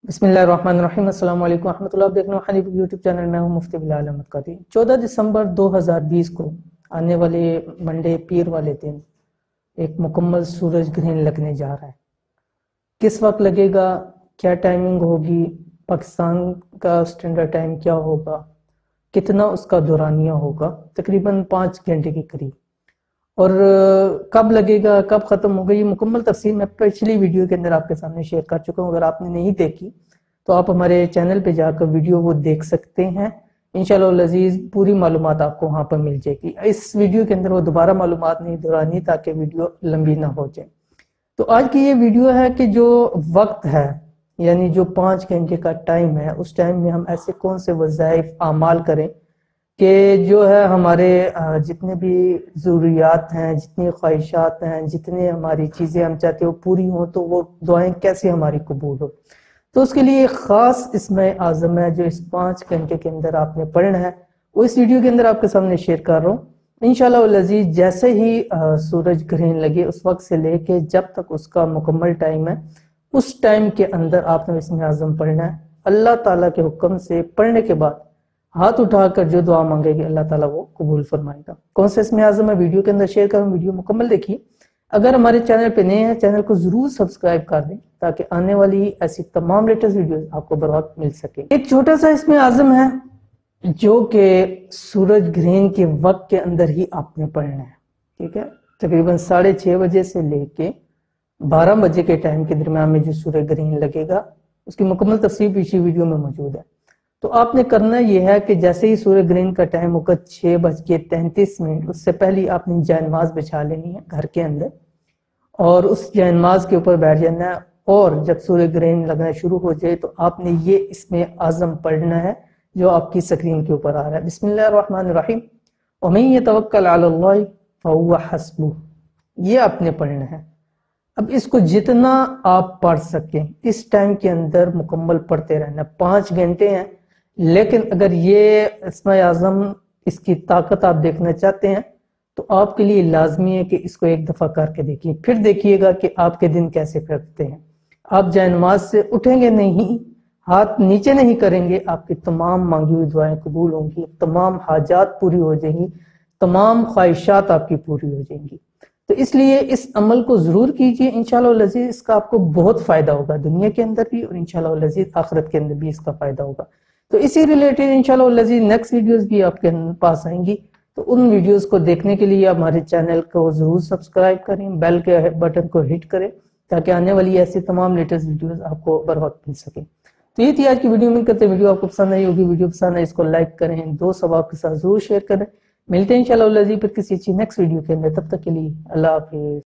बिस्मिल्लाहिर्रहमानिर्रहीम। अस्सलाम वालेकुम रहमतुल्लाह। आप देख रहे हैं हनीफ यूट्यूब चैनल में हूं मुफ्ती बिलाल अहमद कादी। 14 दिसंबर 2020 को आने वाले मंडे पीर वाले दिन एक मुकम्मल सूरज ग्रहण लगने जा रहा है। किस वक्त लगेगा, क्या टाइमिंग होगी, पाकिस्तान का स्टैंडर्ड टाइम क्या होगा, कितना उसका दौरानिया होगा, तकरीबन 5 घंटे के करीब, और कब लगेगा, कब ख़त्म होगा, ये मुकम्मल तफसील मैं पिछली वीडियो के अंदर आपके सामने शेयर कर चुका हूँ। अगर आपने नहीं देखी तो आप हमारे चैनल पे जाकर वीडियो वो देख सकते हैं। इंशाअल्लाह लजीज पूरी मालूमात आपको वहाँ पर मिल जाएगी। इस वीडियो के अंदर वो दोबारा मालूमात नहीं दोहरानी ताकि वीडियो लंबी ना हो जाए। तो आज की ये वीडियो है कि जो वक्त है, यानी जो 5 घंटे का टाइम है, उस टाइम में हम ऐसे कौन से वज़ाइफ आमाल करें कि जो है हमारे जितने भी ज़रूरियात हैं, जितनी ख्वाहिशात हैं, जितने हमारी चीज़ें हम चाहते हो पूरी हों, तो वो दुआएं कैसे हमारी कबूल हो। तो उसके लिए एक ख़ास इसमें आज़म है जो इस 5 घंटे के अंदर आपने पढ़ना है, वो इस वीडियो के अंदर आपके सामने शेयर कर रहा हूँ। इंशाअल्लाह वल अज़ीज़ जैसे ही सूरज ग्रहण लगे उस वक्त से लेके जब तक उसका मुकम्मल टाइम है, उस टाइम के अंदर आपने इसमें आज़म पढ़ना है। अल्लाह ताला के हुक्म से पढ़ने के बाद हाथ उठाकर जो दुआ मांगेगी अल्लाह ताला वो कबूल फरमाएगा। कौन सा इसमें आज़म है वीडियो के अंदर शेयर करूँ, वीडियो मुकम्मल देखिए। अगर हमारे चैनल पे नए हैं, चैनल को जरूर सब्सक्राइब कर दें ताकि आने वाली ऐसी तमाम लेटेस्ट वीडियोस आपको बर वक्त मिल सके। एक छोटा सा इसमें आज़म है जो कि सूरज ग्रहण के वक्त के अंदर ही आपने पढ़ना है। ठीक है, तकरीबन 6:30 बजे से लेके 12 बजे के टाइम के दरमियान में जो सूरज ग्रहण लगेगा उसकी मुकम्मल तफसील पिछली वीडियो में मौजूद है। तो आपने करना यह है कि जैसे ही सूर्य ग्रहण का टाइम होगा 6:33, उससे पहले आपने जैनमाज बिछा लेनी है घर के अंदर और उस जैनमाज के ऊपर बैठ जाना है। और जब सूर्य ग्रहण लगना शुरू हो जाए तो आपने ये इसमें आज़म पढ़ना है जो आपकी स्क्रीन के ऊपर आ रहा है। बिस्मिल्लाहिर्रहमानिर्रहीम वमन यतवक्कल अलल्लाह फहुवा हस्बुह। ये आपने पढ़ना है। अब इसको जितना आप पढ़ सकें इस टाइम के अंदर मुकम्मल पढ़ते रहना। 5 घंटे हैं, लेकिन अगर ये इसमें आज़म इसकी ताकत आप देखना चाहते हैं तो आपके लिए लाजमी है कि इसको एक दफ़ा करके देखिए, फिर देखिएगा कि आपके दिन कैसे कटते हैं। आप जैनमाज से उठेंगे नहीं, हाथ नीचे नहीं करेंगे, आपकी तमाम मांगी हुई दुआएं कबूल होंगी, तमाम हाजात पूरी हो जाएंगी, तमाम ख्वाहिशात आपकी पूरी हो जाएंगी। तो इसलिए इस अमल को जरूर कीजिए। इंशाअल्लाह लजीज इसका आपको बहुत फायदा होगा, दुनिया के अंदर भी और इंशाअल्लाह लजीज आखिरत के अंदर भी इसका फायदा होगा। तो इसी रिलेटेड इंशाअल्लाह लजीज नेक्स्ट वीडियोस भी आपके पास आएंगी। तो उन वीडियोस को देखने के लिए आप हमारे चैनल को जरूर सब्सक्राइब करें, बेल के बटन को हिट करें ताकि आने वाली ऐसी तमाम लेटेस्ट वीडियोस आपको बर वक्त मिल सके। तो ये थी आज की वीडियो। उम्मीद करते हैं वीडियो आपको पसंद आई होगी। वीडियो पसंद है इसको लाइक करें, दोस्त अब आपके साथ जरूर शेयर करें। मिलते हैं इंशाअल्लाह लजीज फिर किसी अच्छी नेक्स्ट वीडियो के अंदर। तब तक के लिए अल्लाह हाफिज।